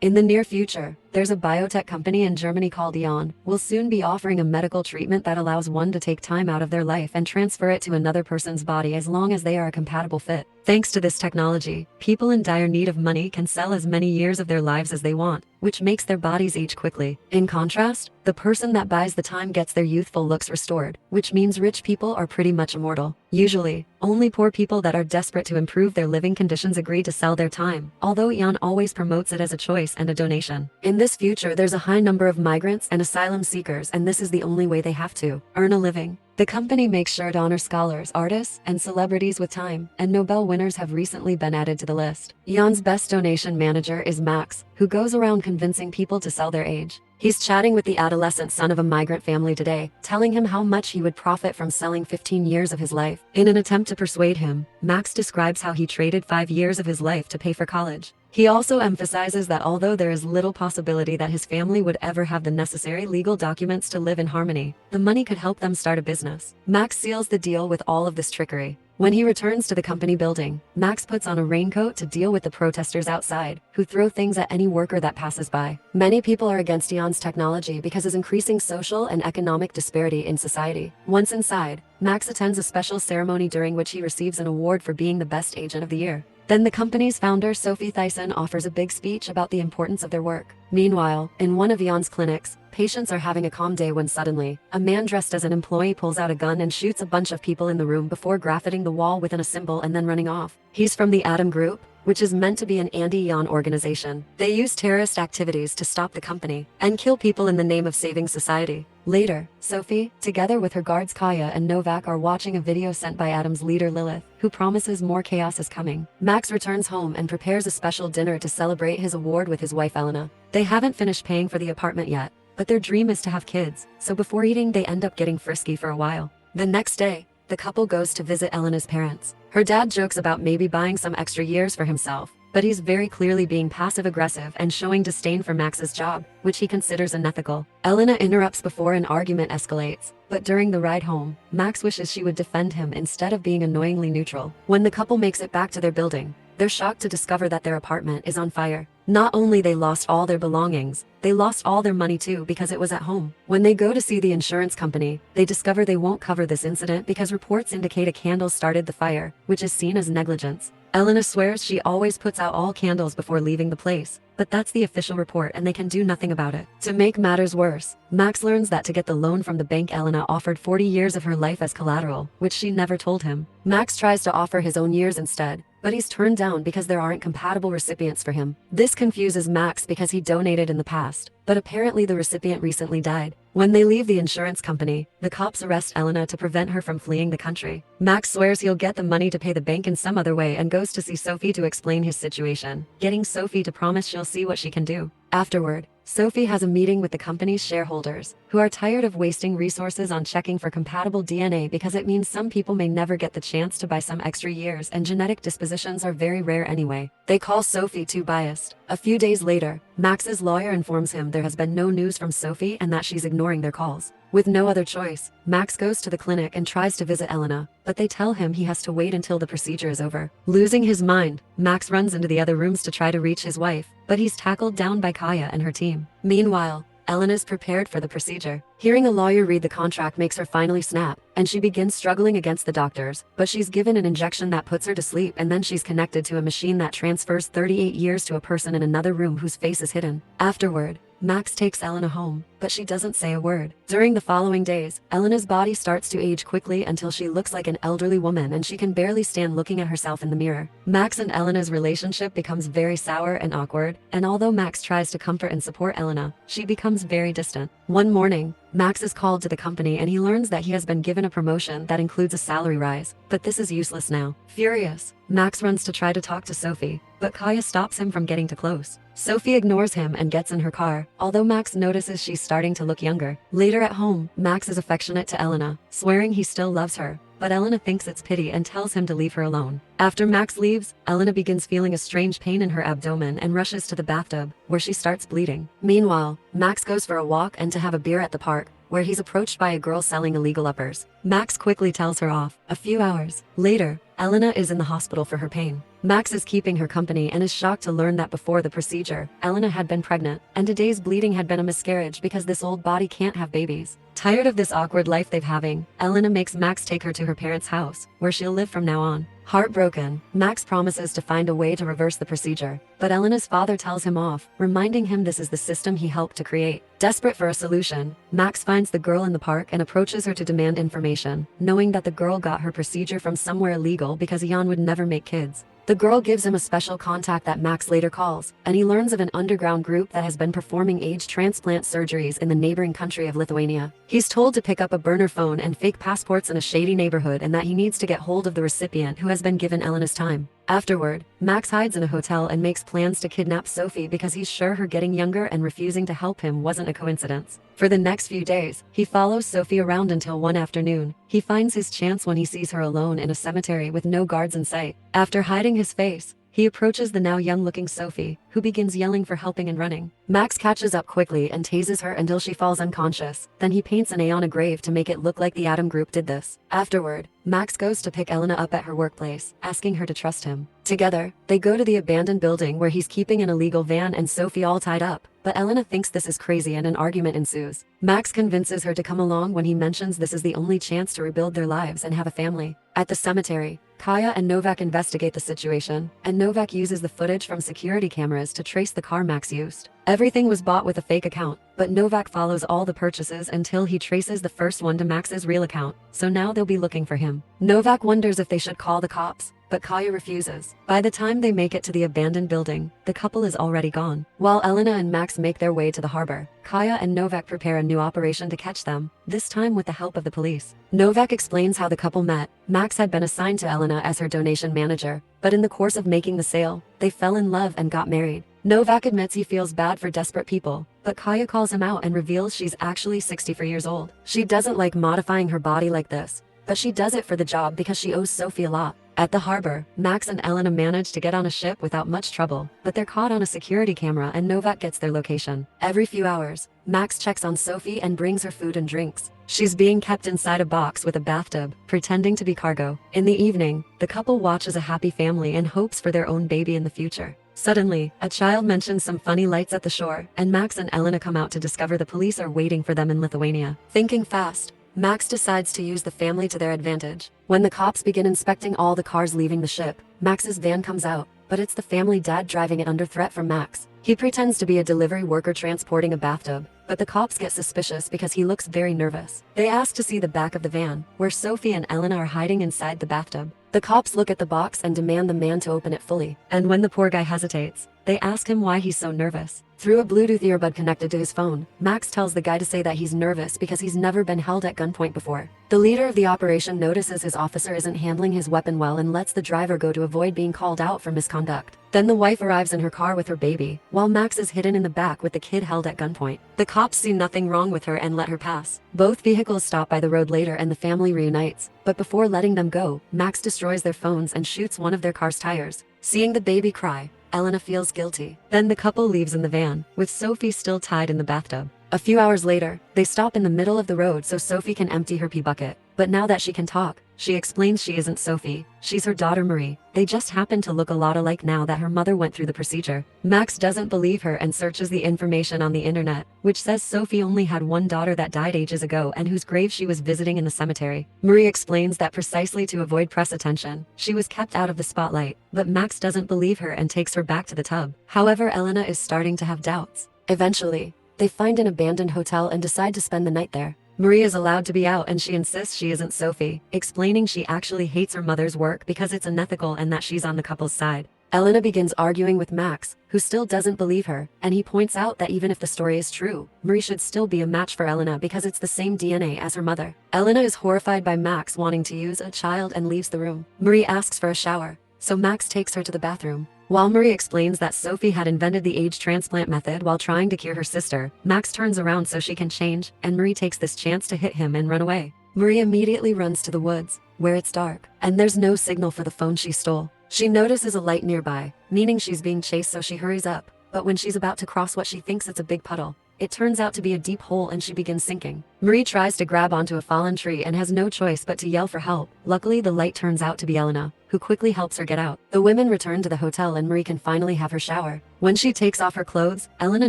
In the near future, there's a biotech company in Germany called Eon, will soon be offering a medical treatment that allows one to take time out of their life and transfer it to another person's body as long as they are a compatible fit. Thanks to this technology, people in dire need of money can sell as many years of their lives as they want, which makes their bodies age quickly. In contrast, the person that buys the time gets their youthful looks restored, which means rich people are pretty much immortal. Usually, only poor people that are desperate to improve their living conditions agree to sell their time, although Eon always promotes it as a choice and a donation. In this future, there's a high number of migrants and asylum seekers, and this is the only way they have to earn a living. The company makes sure to honor scholars, artists, and celebrities with time, and Nobel winners have recently been added to the list. Eon's best donation manager is Max, who goes around convincing people to sell their age. He's chatting with the adolescent son of a migrant family today, telling him how much he would profit from selling 15 years of his life. In an attempt to persuade him, Max describes how he traded 5 years of his life to pay for college. He also emphasizes that although there is little possibility that his family would ever have the necessary legal documents to live in harmony, the money could help them start a business. Max seals the deal with all of this trickery. When he returns to the company building, Max puts on a raincoat to deal with the protesters outside, who throw things at any worker that passes by. Many people are against Eon's technology because of increasing social and economic disparity in society. Once inside, Max attends a special ceremony during which he receives an award for being the best agent of the year. Then the company's founder, Sophie Thyssen, offers a big speech about the importance of their work. Meanwhile, in one of Eon's clinics, patients are having a calm day when suddenly, a man dressed as an employee pulls out a gun and shoots a bunch of people in the room before graffiting the wall within a symbol and then running off. He's from the Atom Group, which is meant to be an anti-Eon organization. They use terrorist activities to stop the company and kill people in the name of saving society. Later, Sophie, together with her guards Kaya and Novak, are watching a video sent by Atom's leader Lilith, who promises more chaos is coming. Max returns home and prepares a special dinner to celebrate his award with his wife Elena. They haven't finished paying for the apartment yet, but their dream is to have kids, so before eating they end up getting frisky for a while. The next day, the couple goes to visit Elena's parents. Her dad jokes about maybe buying some extra years for himself, but he's very clearly being passive-aggressive and showing disdain for Max's job, which he considers unethical. Elena interrupts before an argument escalates, but during the ride home, Max wishes she would defend him instead of being annoyingly neutral. When the couple makes it back to their building, they're shocked to discover that their apartment is on fire. Not only they lost all their belongings, they lost all their money too because it was at home. When they go to see the insurance company, they discover they won't cover this incident because reports indicate a candle started the fire, which is seen as negligence. Elena swears she always puts out all candles before leaving the place, but that's the official report and they can do nothing about it. To make matters worse, Max learns that to get the loan from the bank, Elena offered 40 years of her life as collateral, which she never told him. Max tries to offer his own years instead, but he's turned down because there aren't compatible recipients for him. This confuses Max because he donated in the past, but apparently the recipient recently died. When they leave the insurance company, the cops arrest Elena to prevent her from fleeing the country. Max swears he'll get the money to pay the bank in some other way and goes to see Sophie to explain his situation, getting Sophie to promise she'll see what she can do. Afterward, Sophie has a meeting with the company's shareholders, who are tired of wasting resources on checking for compatible DNA because it means some people may never get the chance to buy some extra years and genetic dispositions are very rare anyway. They call Sophie too biased. A few days later, Max's lawyer informs him there has been no news from Sophie and that she's ignoring their calls. With no other choice, Max goes to the clinic and tries to visit Elena, but they tell him he has to wait until the procedure is over. Losing his mind, Max runs into the other rooms to try to reach his wife, but he's tackled down by Kaya and her team. Meanwhile, Elena's prepared for the procedure. Hearing a lawyer read the contract makes her finally snap, and she begins struggling against the doctors, but she's given an injection that puts her to sleep and then she's connected to a machine that transfers 38 years to a person in another room whose face is hidden. Afterward, Max takes Elena home, but she doesn't say a word. During the following days, Elena's body starts to age quickly until she looks like an elderly woman and she can barely stand looking at herself in the mirror. Max and Elena's relationship becomes very sour and awkward, and although Max tries to comfort and support Elena, she becomes very distant. One morning, Max is called to the company and he learns that he has been given a promotion that includes a salary rise, but this is useless now. Furious, Max runs to try to talk to Sophie, but Kaya stops him from getting too close. Sophie ignores him and gets in her car, although Max notices she's starting to look younger. Later at home, Max is affectionate to Elena, swearing he still loves her, but Elena thinks it's pity and tells him to leave her alone. After Max leaves, Elena begins feeling a strange pain in her abdomen and rushes to the bathtub, where she starts bleeding. Meanwhile, Max goes for a walk and to have a beer at the park, where he's approached by a girl selling illegal uppers. Max quickly tells her off. A few hours later, Elena is in the hospital for her pain. Max is keeping her company and is shocked to learn that before the procedure, Elena had been pregnant, and today's bleeding had been a miscarriage because this old body can't have babies. Tired of this awkward life they've having, Elena makes Max take her to her parents' house, where she'll live from now on. Heartbroken, Max promises to find a way to reverse the procedure, but Elena's father tells him off, reminding him this is the system he helped to create. Desperate for a solution, Max finds the girl in the park and approaches her to demand information, knowing that the girl got her procedure from somewhere illegal because Ian would never make kids. The girl gives him a special contact that Max later calls, and he learns of an underground group that has been performing age transplant surgeries in the neighboring country of Lithuania. He's told to pick up a burner phone and fake passports in a shady neighborhood and that he needs to get hold of the recipient who has been given Elena's time. Afterward, Max hides in a hotel and makes plans to kidnap Sophie because he's sure her getting younger and refusing to help him wasn't a coincidence. For the next few days, he follows Sophie around until one afternoon. He finds his chance when he sees her alone in a cemetery with no guards in sight. After hiding his face, he approaches the now young-looking Sophie, who begins yelling for helping and running. Max catches up quickly and tases her until she falls unconscious. Then he paints an A on a grave to make it look like the Adam group did this. Afterward, Max goes to pick Elena up at her workplace, asking her to trust him. Together, they go to the abandoned building where he's keeping an illegal van and Sophie all tied up, but Elena thinks this is crazy and an argument ensues. Max convinces her to come along when he mentions this is the only chance to rebuild their lives and have a family. At the cemetery, Kaya and Novak investigate the situation, and Novak uses the footage from security cameras to trace the car Max used. Everything was bought with a fake account, but Novak follows all the purchases until he traces the first one to Max's real account, so now they'll be looking for him. Novak wonders if they should call the cops, but Kaya refuses. By the time they make it to the abandoned building, the couple is already gone. While Elena and Max make their way to the harbor, Kaya and Novak prepare a new operation to catch them, this time with the help of the police. Novak explains how the couple met. Max had been assigned to Elena as her donation manager, but in the course of making the sale, they fell in love and got married. Novak admits he feels bad for desperate people, but Kaya calls him out and reveals she's actually 64 years old. She doesn't like modifying her body like this, but she does it for the job because she owes Sophie a lot. At the harbor, Max and Elena manage to get on a ship without much trouble, but they're caught on a security camera and Novak gets their location. Every few hours, Max checks on Sophie and brings her food and drinks. She's being kept inside a box with a bathtub, pretending to be cargo. In the evening, the couple watches a happy family and hopes for their own baby in the future. Suddenly, a child mentions some funny lights at the shore, and Max and Elena come out to discover the police are waiting for them in Lithuania. Thinking fast, Max decides to use the family to their advantage. When the cops begin inspecting all the cars leaving the ship, Max's van comes out, but it's the family dad driving it under threat from Max. He pretends to be a delivery worker transporting a bathtub, but the cops get suspicious because he looks very nervous. They ask to see the back of the van, where Sophie and Elena are hiding inside the bathtub. The cops look at the box and demand the man to open it fully. And when the poor guy hesitates, they ask him why he's so nervous. Through a Bluetooth earbud connected to his phone, Max tells the guy to say that he's nervous because he's never been held at gunpoint before. The leader of the operation notices his officer isn't handling his weapon well and lets the driver go to avoid being called out for misconduct. Then the wife arrives in her car with her baby, while Max is hidden in the back with the kid held at gunpoint. The cops see nothing wrong with her and let her pass. Both vehicles stop by the road later and the family reunites, but before letting them go, Max destroys their phones and shoots one of their car's tires. Seeing the baby cry, Elena feels guilty. Then the couple leaves in the van, with Sophie still tied in the bathtub. A few hours later, they stop in the middle of the road so Sophie can empty her pee bucket. But now that she can talk, she explains she isn't Sophie, she's her daughter Marie. They just happen to look a lot alike now that her mother went through the procedure. Max doesn't believe her and searches the information on the internet, which says Sophie only had one daughter that died ages ago and whose grave she was visiting in the cemetery. Marie explains that precisely to avoid press attention, she was kept out of the spotlight, but Max doesn't believe her and takes her back to the tub. However, Elena is starting to have doubts. Eventually, they find an abandoned hotel and decide to spend the night there. Marie is allowed to be out and she insists she isn't Sophie, explaining she actually hates her mother's work because it's unethical and that she's on the couple's side. Elena begins arguing with Max, who still doesn't believe her, and he points out that even if the story is true, Marie should still be a match for Elena because it's the same DNA as her mother. Elena is horrified by Max wanting to use a child and leaves the room. Marie asks for a shower, so Max takes her to the bathroom. While Marie explains that Sophie had invented the age transplant method while trying to cure her sister, Max turns around so she can change, and Marie takes this chance to hit him and run away. Marie immediately runs to the woods, where it's dark, and there's no signal for the phone she stole. She notices a light nearby, meaning she's being chased, so she hurries up, but when she's about to cross what she thinks it's a big puddle, it turns out to be a deep hole and she begins sinking. Marie tries to grab onto a fallen tree and has no choice but to yell for help. Luckily, the light turns out to be Elena. who quickly helps her get out. The women return to the hotel and Marie can finally have her shower. When she takes off her clothes, Elena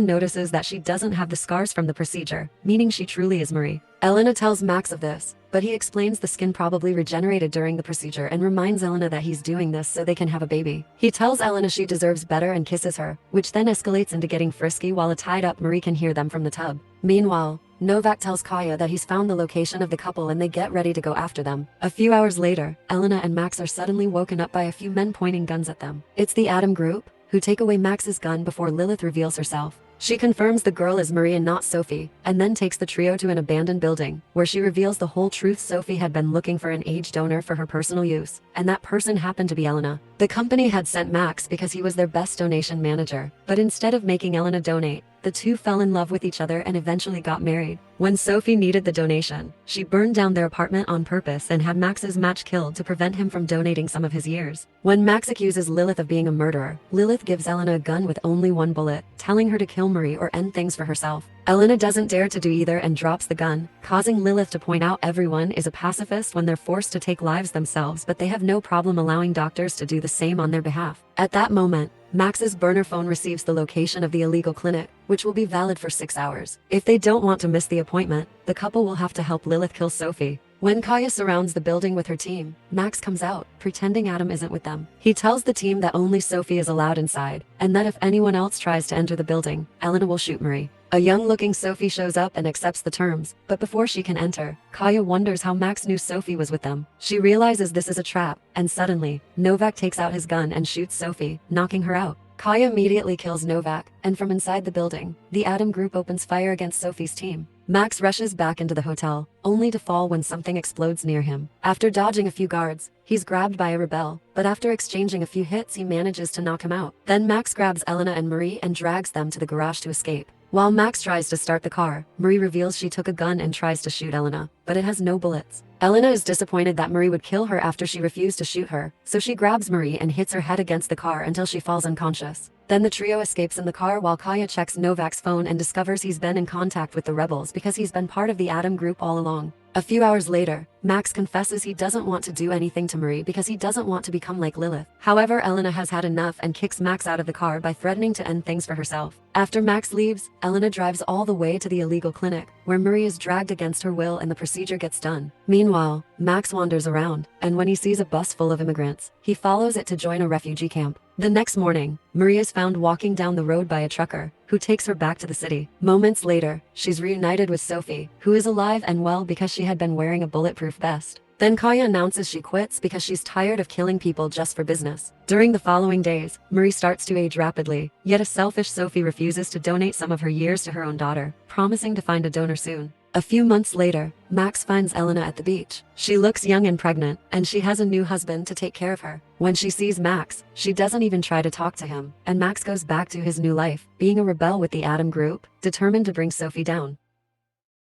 notices that she doesn't have the scars from the procedure, meaning she truly is Marie. Elena tells Max of this, but he explains the skin probably regenerated during the procedure and reminds Elena that he's doing this so they can have a baby. He tells Elena she deserves better and kisses her, which then escalates into getting frisky while a tied-up Marie can hear them from the tub. Meanwhile, Novak tells Kaya that he's found the location of the couple and they get ready to go after them. A few hours later, Elena and Max are suddenly woken up by a few men pointing guns at them. It's the Adam group, who take away Max's gun before Lilith reveals herself. She confirms the girl is Marie and not Sophie, and then takes the trio to an abandoned building, where she reveals the whole truth. Sophie had been looking for an age donor for her personal use, and that person happened to be Elena. The company had sent Max because he was their best donation manager, but instead of making Elena donate, the two fell in love with each other and eventually got married. When Sophie needed the donation, she burned down their apartment on purpose and had Max's match killed to prevent him from donating some of his years. When Max accuses Lilith of being a murderer, Lilith gives Elena a gun with only one bullet, telling her to kill Marie or end things for herself. Elena doesn't dare to do either and drops the gun, causing Lilith to point out everyone is a pacifist when they're forced to take lives themselves, but they have no problem allowing doctors to do the same on their behalf. At that moment, Max's burner phone receives the location of the illegal clinic, which will be valid for 6 hours. If they don't want to miss the appointment, the couple will have to help Lilith kill Sophie. When Kaya surrounds the building with her team, Max comes out, pretending Adam isn't with them. He tells the team that only Sophie is allowed inside, and that if anyone else tries to enter the building, Elena will shoot Marie. A young-looking Sophie shows up and accepts the terms, but before she can enter, Kaya wonders how Max knew Sophie was with them. She realizes this is a trap, and suddenly, Novak takes out his gun and shoots Sophie, knocking her out. Kaya immediately kills Novak, and from inside the building, the Adam group opens fire against Sophie's team. Max rushes back into the hotel, only to fall when something explodes near him. After dodging a few guards, he's grabbed by a rebel, but after exchanging a few hits he manages to knock him out. Then Max grabs Elena and Marie and drags them to the garage to escape. While Max tries to start the car, Marie reveals she took a gun and tries to shoot Elena, but it has no bullets. Elena is disappointed that Marie would kill her after she refused to shoot her, so she grabs Marie and hits her head against the car until she falls unconscious. Then the trio escapes in the car while Kaya checks Novak's phone and discovers he's been in contact with the rebels because he's been part of the Adam group all along. A few hours later, Max confesses he doesn't want to do anything to Marie because he doesn't want to become like Lilith. However, Elena has had enough and kicks Max out of the car by threatening to end things for herself. After Max leaves, Elena drives all the way to the illegal clinic, where Marie is dragged against her will and the procedure gets done. Meanwhile, Max wanders around, and when he sees a bus full of immigrants, he follows it to join a refugee camp. The next morning, Marie is found walking down the road by a trucker, who takes her back to the city. Moments later, she's reunited with Sophie, who is alive and well because she had been wearing a bulletproof vest. Then Kaya announces she quits because she's tired of killing people just for business. During the following days, Marie starts to age rapidly, yet a selfish Sophie refuses to donate some of her years to her own daughter, promising to find a donor soon. A few months later, Max finds Elena at the beach. She looks young and pregnant, and she has a new husband to take care of her. When she sees Max, she doesn't even try to talk to him, and Max goes back to his new life, being a rebel with the Adam group, determined to bring Sophie down.